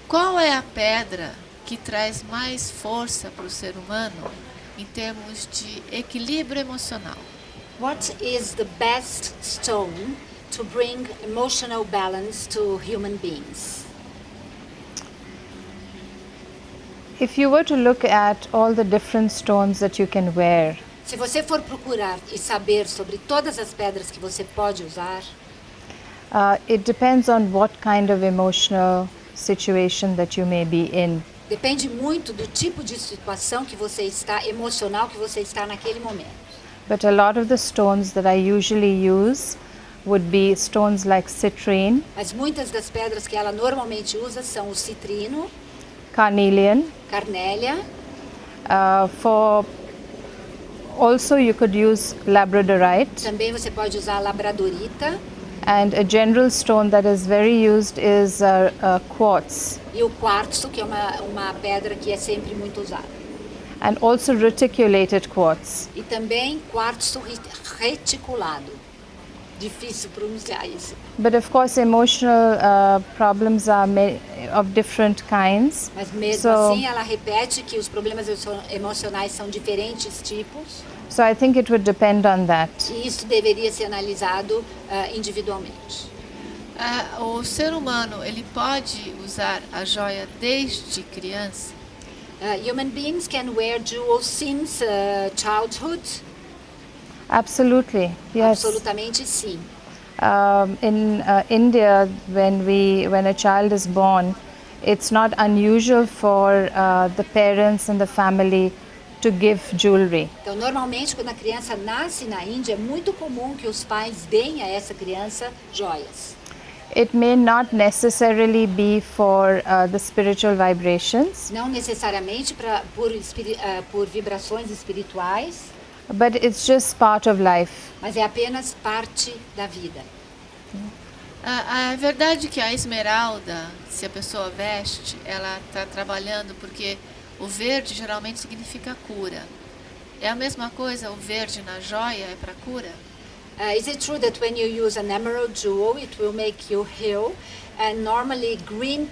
Speaker 2: Qual é a pedra que traz mais força para o ser humano em termos de equilíbrio emocional?
Speaker 4: What is the best stone to bring emotional balance to human beings?
Speaker 5: If you were to look at all the different stones that you can wear,
Speaker 4: Se você for procurar e saber sobre todas as pedras que você pode usar,
Speaker 5: it depends on what kind of emotional situation that you may be in.
Speaker 4: depende muito do tipo de situação que você está, emocional que você está naquele momento.
Speaker 5: But a lot of the stones that I usually use would be stones like citrine,
Speaker 4: Mas muitas das pedras que ela normalmente usa são o citrino,
Speaker 5: carnelian,
Speaker 4: carnélia,
Speaker 5: for Also, you could use labradorite,
Speaker 4: Também você pode usar a labradorita.
Speaker 5: and a general stone that is very used is quartz,
Speaker 4: E o quartzo, que é uma pedra que é sempre muito usada.
Speaker 5: and also reticulated quartz.
Speaker 4: E também quartzo reticulado. Difícil pronunciar isso.
Speaker 5: But of course, emotional problems are of different kinds.
Speaker 4: Mas mesmo
Speaker 5: So-
Speaker 4: assim, ela repete que os problemas emocionais são diferentes tipos.
Speaker 5: So I think it would depend on that.
Speaker 4: E isso deveria ser analisado individualmente.
Speaker 6: O ser humano, ele pode usar a joia desde criança?
Speaker 4: Human beings can wear jewels since childhood.
Speaker 5: Absolutely, yes.
Speaker 4: Absolutamente sim.
Speaker 5: In India, when a child is born, it's not unusual for the parents and the family to give jewelry.
Speaker 4: Então, normalmente, quando a criança nasce na Índia, é muito comum que os pais deem a essa criança joias.
Speaker 5: It may not necessarily be for the spiritual vibrations,
Speaker 4: Não necessariamente por vibrações espirituais,
Speaker 5: but it's just part of life.
Speaker 4: mas é apenas parte da vida.
Speaker 6: É verdade que a esmeralda, se a pessoa veste, ela está trabalhando porque o verde geralmente significa cura. É a mesma coisa, o verde na joia é para cura?
Speaker 4: Is it true that when you use an emerald jewel, it will make you heal? And normally the green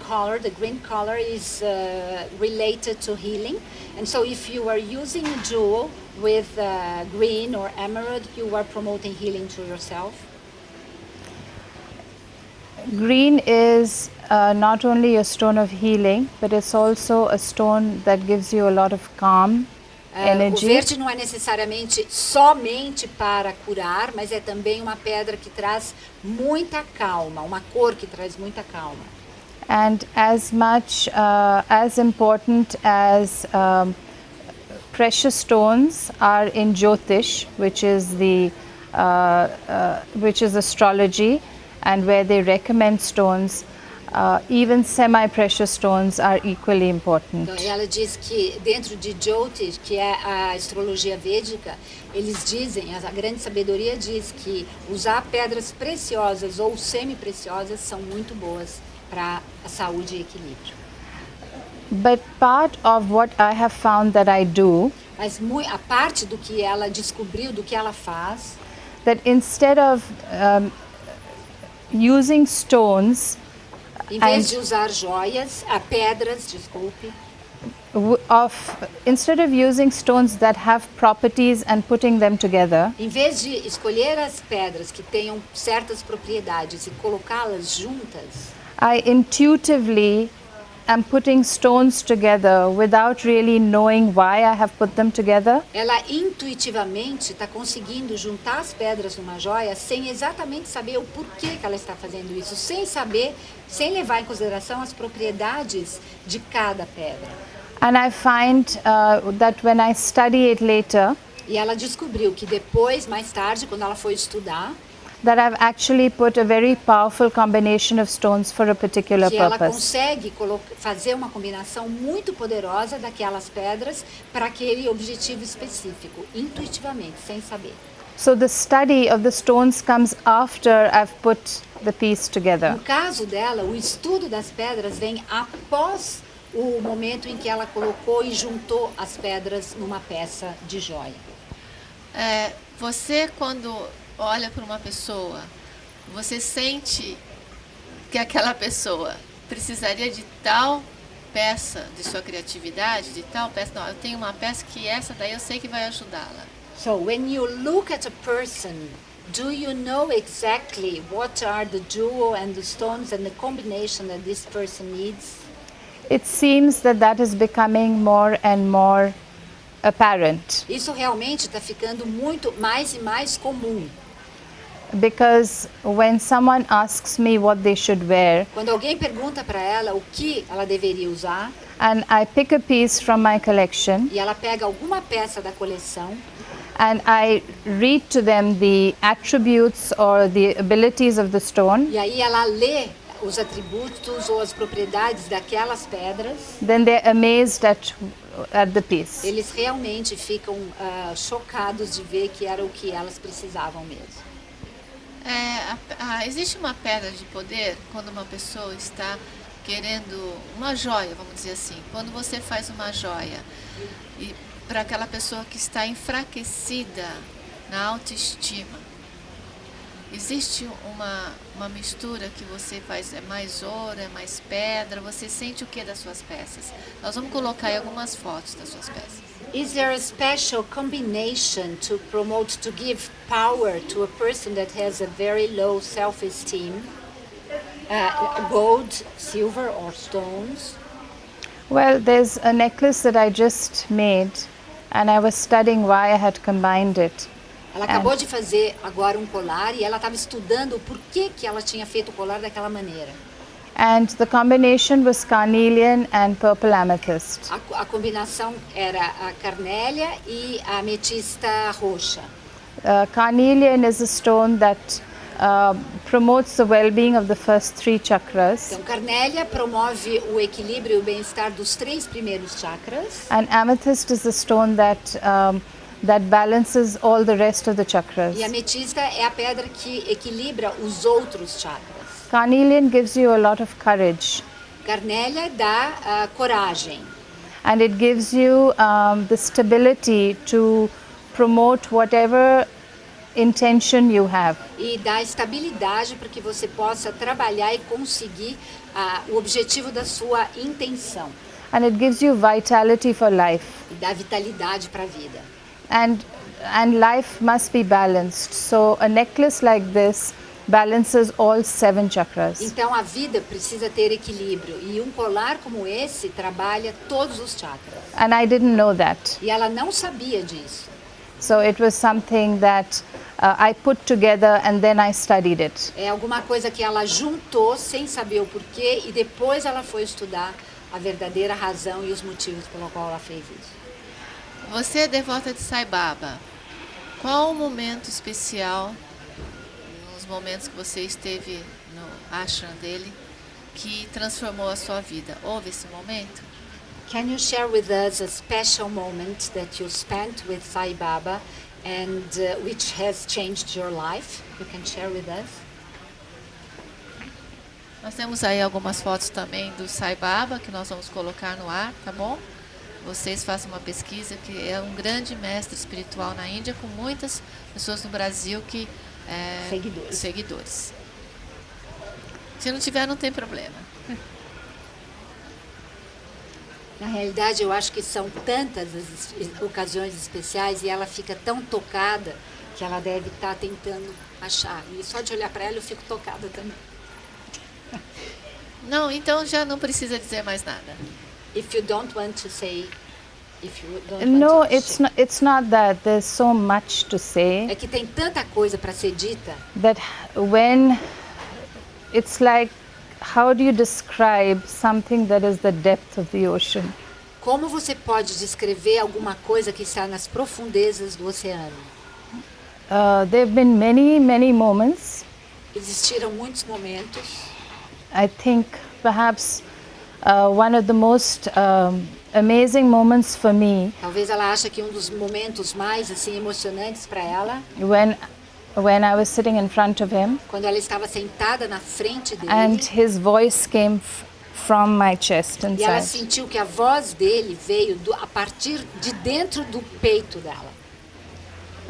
Speaker 4: color is related to healing. And so if you are using a jewel with green or emerald, you are promoting healing to yourself.
Speaker 5: Green is not only a stone of healing, but it's also a stone that gives you a lot of calm
Speaker 4: O
Speaker 5: energy.
Speaker 4: verde não é necessariamente somente para curar, mas é também uma pedra que traz muita calma, uma cor que traz muita calma.
Speaker 5: And as much as important as precious stones are in Jyotish, which is astrology, and where they recommend stones, even semi-precious stones are equally important.
Speaker 4: Então, ela diz que dentro de Jyotish, que é a astrologia védica, eles dizem, a grande sabedoria diz que usar pedras preciosas ou semi-preciosas são muito boas para a saúde e equilíbrio.
Speaker 5: But part of what I have found that I do,
Speaker 4: Mas a parte do que ela descobriu, do que ela faz,
Speaker 5: that instead of using stones
Speaker 4: em vez de usar joias, pedras, desculpe,
Speaker 5: instead of using stones that have properties and putting them together,
Speaker 4: em vez de escolher as pedras que tenham certas propriedades e colocá-las juntas,
Speaker 5: I intuitively am putting stones together without really knowing why I have put them together.
Speaker 4: ela intuitivamente está conseguindo juntar as pedras numa joia sem exatamente saber o porquê que ela está fazendo isso, sem saber, sem levar em consideração as propriedades de cada pedra.
Speaker 5: And I find that when I study it later,
Speaker 4: E ela descobriu que depois, mais tarde, quando ela foi estudar,
Speaker 5: that I've actually put a very powerful combination of stones for a particular
Speaker 4: que ela
Speaker 5: purpose.
Speaker 4: consegue fazer uma combinação muito poderosa daquelas pedras para aquele objetivo específico, intuitivamente, sem saber.
Speaker 5: So the study of the stones comes after I've put the piece together.
Speaker 4: No caso dela, o estudo das pedras vem após o momento em que ela colocou e juntou as pedras numa peça de joia.
Speaker 6: Você, quando olha para uma pessoa, você sente que aquela pessoa precisaria de tal peça de sua criatividade, de tal peça. Não, eu tenho uma peça que essa daí eu sei que vai ajudá-la.
Speaker 4: So when you look at a person, do you know exactly what are the jewel and the stones and the combination that this person needs?
Speaker 5: It seems that is becoming more and more apparent,
Speaker 4: Isso realmente está ficando muito mais e mais comum.
Speaker 5: because when someone asks me what they should wear,
Speaker 4: Quando alguém pergunta para ela o que ela deveria usar,
Speaker 5: and I pick a piece from my collection
Speaker 4: e ela pega alguma peça da coleção,
Speaker 5: and I read to them the attributes or the abilities of the stone,
Speaker 4: e aí ela lê os atributos ou as propriedades daquelas pedras,
Speaker 5: then they're amazed at the piece.
Speaker 4: eles realmente ficam chocados de ver que era o que elas precisavam mesmo.
Speaker 6: Existe uma pedra de poder quando uma pessoa está querendo uma joia, vamos dizer assim. Quando você faz uma joia e para aquela pessoa que está enfraquecida na autoestima, existe uma mistura que você faz, é mais ouro, é mais pedra, você sente o que das suas peças? Nós vamos colocar aí algumas fotos das suas peças.
Speaker 4: Is there a special combination to promote, to give power to a person that has a very low self-esteem? Gold, silver or stones?
Speaker 5: Well, there's a necklace that I just made, and I was studying why I had combined it.
Speaker 4: Ela acabou de fazer agora um colar e ela estava estudando o porquê que ela tinha feito o colar daquela maneira.
Speaker 5: And the combination was carnelian and purple amethyst.
Speaker 4: A combinação era a carnélia e a ametista roxa.
Speaker 5: Carnelian is a stone that promotes the well-being of the first 3 chakras,
Speaker 4: Então, carnélia promove o equilíbrio e o bem-estar dos 3 primeiros chakras.
Speaker 5: and amethyst is the stone that balances all the rest of the chakras.
Speaker 4: E a ametista é a pedra que equilibra os outros chakras.
Speaker 5: Carnelian gives you a lot of courage,
Speaker 4: Carnélia dá coragem.
Speaker 5: and it gives you the stability to promote whatever intention you have.
Speaker 4: E dá estabilidade para que você possa trabalhar e conseguir o objetivo da sua intenção.
Speaker 5: And it gives you vitality for life.
Speaker 4: E dá vitalidade para a vida.
Speaker 5: And life must be balanced. So a necklace like this balances all 7 chakras.
Speaker 4: Então a vida precisa ter equilíbrio. E um colar como esse trabalha todos os chakras.
Speaker 5: And I didn't know that.
Speaker 4: E ela não sabia disso.
Speaker 5: So it was something that I put together and then I studied it.
Speaker 4: É alguma coisa que ela juntou sem saber o porquê e depois ela foi estudar a verdadeira razão e os motivos pelo qual ela fez isso.
Speaker 6: Você é devota de Sai Baba. Qual o momento especial, nos momentos que você esteve no ashram dele, que transformou a sua vida? Houve esse momento?
Speaker 4: Can you share with us a special moment that you spent with Sai Baba and which has changed your life? You can share with us.
Speaker 6: Nós temos aí algumas fotos também do Sai Baba que nós vamos colocar no ar, tá bom? Vocês façam uma pesquisa, que é um grande mestre espiritual na Índia, com muitas pessoas no Brasil que seguidores. Se não tiver, não tem problema.
Speaker 4: Na realidade, eu acho que são tantas as ocasiões especiais e ela fica tão tocada que ela deve estar tentando achar. E só de olhar para ela eu fico tocada também.
Speaker 6: Não, então já não precisa dizer mais nada.
Speaker 4: If you don't want to say, if you don't
Speaker 5: No,
Speaker 4: want to
Speaker 5: it's not that. There's so much to say
Speaker 4: É que tem tanta coisa para ser dita
Speaker 5: that when it's like, how do you describe something that is the depth of the ocean?
Speaker 4: Como você pode descrever alguma coisa que está nas profundezas do oceano?
Speaker 5: There have been many moments.
Speaker 4: Existiram muitos momentos.
Speaker 5: I think perhaps one of the most amazing moments for me
Speaker 4: Talvez ela ache que um dos momentos mais assim emocionantes para ela,
Speaker 5: when I was sitting in front of him
Speaker 4: quando ela estava sentada na frente dele
Speaker 5: and his voice came from my chest
Speaker 4: e ela
Speaker 5: inside.
Speaker 4: sentiu que a voz dele veio a partir de dentro do peito dela.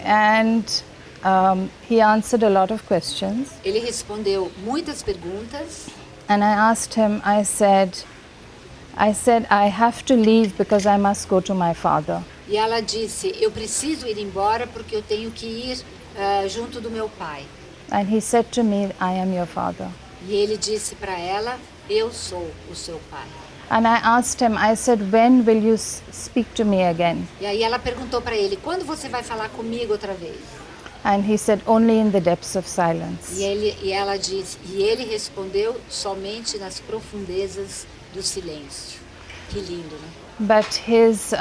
Speaker 5: And he answered a lot of questions.
Speaker 4: Ele respondeu muitas perguntas.
Speaker 5: And I asked him, I said, I have to leave because I must go to my father.
Speaker 4: E ela disse, eu preciso ir embora porque eu tenho que ir junto do meu pai.
Speaker 5: And he said to me, I am your father.
Speaker 4: E ele disse para ela, eu sou o seu pai.
Speaker 5: And I asked him, I said, when will you speak to me again?
Speaker 4: E aí ela perguntou para ele, quando você vai falar comigo outra vez?
Speaker 5: And he said, only in the depths of silence.
Speaker 4: E ela disse, e ele respondeu, somente nas profundezas do silêncio. Que lindo, né?
Speaker 5: But his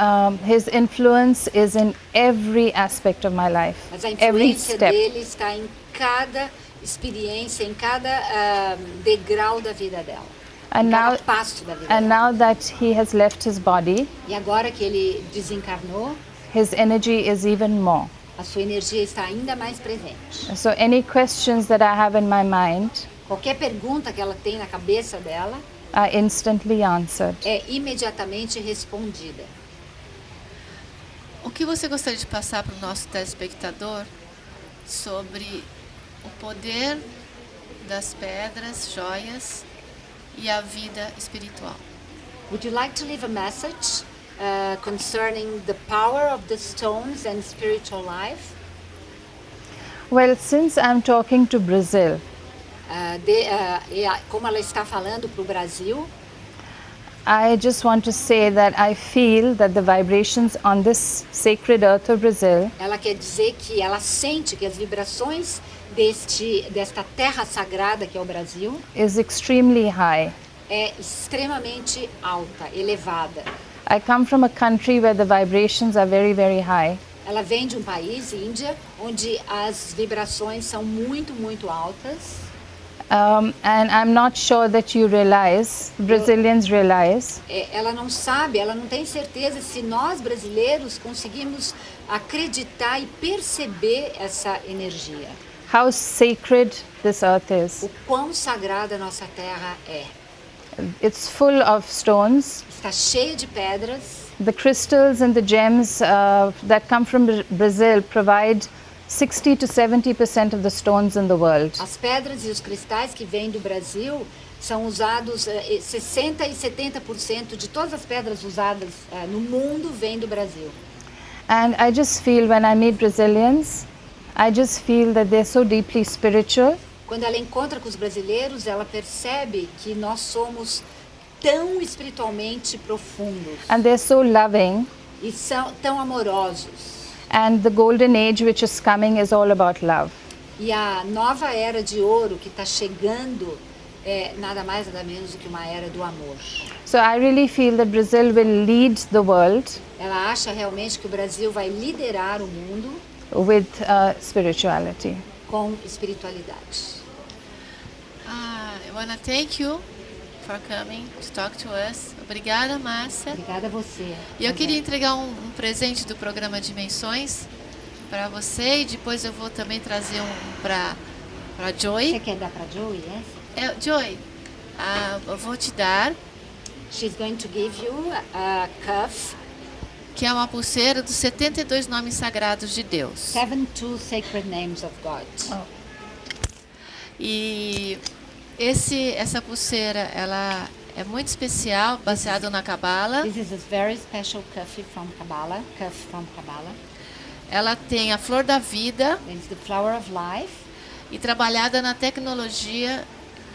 Speaker 5: influence is in every aspect of my life,
Speaker 4: Mas a
Speaker 5: every
Speaker 4: influência
Speaker 5: step.
Speaker 4: dele está em cada experiência em cada degrau da vida dela.
Speaker 5: And
Speaker 4: em cada
Speaker 5: now,
Speaker 4: passo da vida
Speaker 5: and
Speaker 4: dela.
Speaker 5: now that he has left his body,
Speaker 4: E agora que ele desencarnou,
Speaker 5: his energy is even more.
Speaker 4: a sua energia está ainda mais presente.
Speaker 5: So any questions that I have in my mind
Speaker 4: Qualquer pergunta que ela tem na cabeça dela
Speaker 5: are instantly answered.
Speaker 4: é imediatamente respondida.
Speaker 6: O que você gostaria de passar para o nosso telespectador sobre o poder das pedras, joias e a vida espiritual?
Speaker 4: Would you like to leave a message concerning the power of the stones and spiritual life?
Speaker 5: Well, since I'm talking to Brazil,
Speaker 4: Como ela está falando para o Brasil,
Speaker 5: I just want to say that I feel that the vibrations on this sacred earth of Brazil
Speaker 4: ela quer dizer que ela sente que as vibrações desta terra sagrada que é o Brasil
Speaker 5: is extremely high.
Speaker 4: é extremamente alta, elevada.
Speaker 5: I come from a country where the vibrations are very, very high.
Speaker 4: Ela vem de um país, Índia, onde as vibrações são muito, muito altas.
Speaker 5: And I'm not sure that you realize, Brazilians realize,
Speaker 4: Ela não sabe, ela não tem certeza se nós brasileiros conseguimos acreditar e perceber essa energia.
Speaker 5: how sacred this earth is.
Speaker 4: O quão sagrada a nossa terra é.
Speaker 5: It's full of stones.
Speaker 4: Está cheia de pedras.
Speaker 5: The crystals and the gems that come from Brazil provide 60 to 70% of the stones in the world.
Speaker 4: As pedras e os cristais que vêm do Brasil são usados, 60 e 70% de todas as pedras usadas no mundo vêm do Brasil.
Speaker 5: And I just feel when I meet Brazilians, I just feel that they're so deeply spiritual.
Speaker 4: Quando ela encontra com os brasileiros, ela percebe que nós somos tão espiritualmente profundos
Speaker 5: And they're so loving.
Speaker 4: e são tão amorosos.
Speaker 5: And the golden age which is coming is all about love.
Speaker 4: E a nova era de ouro que está chegando é nada mais nada menos do que uma era do amor.
Speaker 5: So I really feel that Brazil will lead the world
Speaker 4: Ela acha realmente que o Brasil vai liderar o mundo
Speaker 5: with spirituality.
Speaker 4: com espiritualidade.
Speaker 6: I want to thank you for coming to talk to us. Obrigada, Márcia.
Speaker 4: Obrigada a você.
Speaker 6: E eu queria entregar um presente do programa Dimensões para você e depois eu vou também trazer um para Joy.
Speaker 4: Você quer dar para Joey,
Speaker 6: Joy, eu vou te dar,
Speaker 4: She's going to give you a cuff,
Speaker 6: que é uma pulseira dos 72 nomes sagrados de Deus.
Speaker 4: 72 sacred names of God.
Speaker 6: E essa pulseira, ela é muito especial, baseada na Cabala.
Speaker 4: This is a very special cuff from Kabbalah.
Speaker 6: Ela tem a flor da vida
Speaker 4: It's the flower of life
Speaker 6: e trabalhada na tecnologia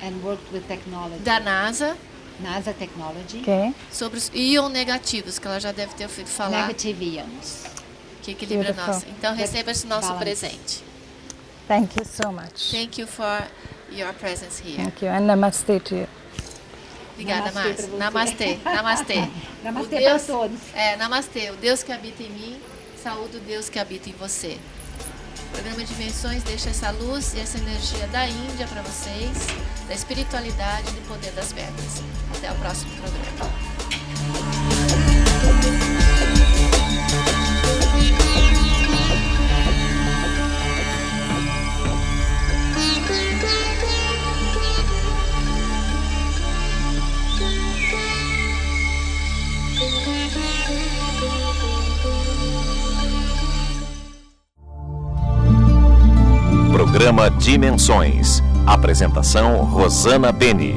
Speaker 4: and worked with technology.
Speaker 6: da NASA
Speaker 4: NASA technology.
Speaker 5: Okay.
Speaker 6: sobre os íons negativos, que ela já deve ter ouvido falar,
Speaker 4: Negative ions.
Speaker 6: que equilibra
Speaker 5: Beautiful.
Speaker 6: nós. Então receba esse nosso
Speaker 4: Balance.
Speaker 6: presente.
Speaker 5: Thank you so much.
Speaker 6: Thank you for your presence here.
Speaker 5: Thank you. And namaste to you.
Speaker 6: Obrigada,
Speaker 4: Namastê
Speaker 6: Márcia.
Speaker 4: pra você.
Speaker 6: Namastê. Namastê.
Speaker 4: Namastê
Speaker 6: O Deus,
Speaker 4: para todos.
Speaker 6: Namastê. O Deus que habita em mim, saúde o Deus que habita em você. O programa Dimensões deixa essa luz e essa energia da Índia para vocês, da espiritualidade e do poder das pedras. Até o próximo programa.
Speaker 1: Programa Dimensões. Apresentação Rosana Beni.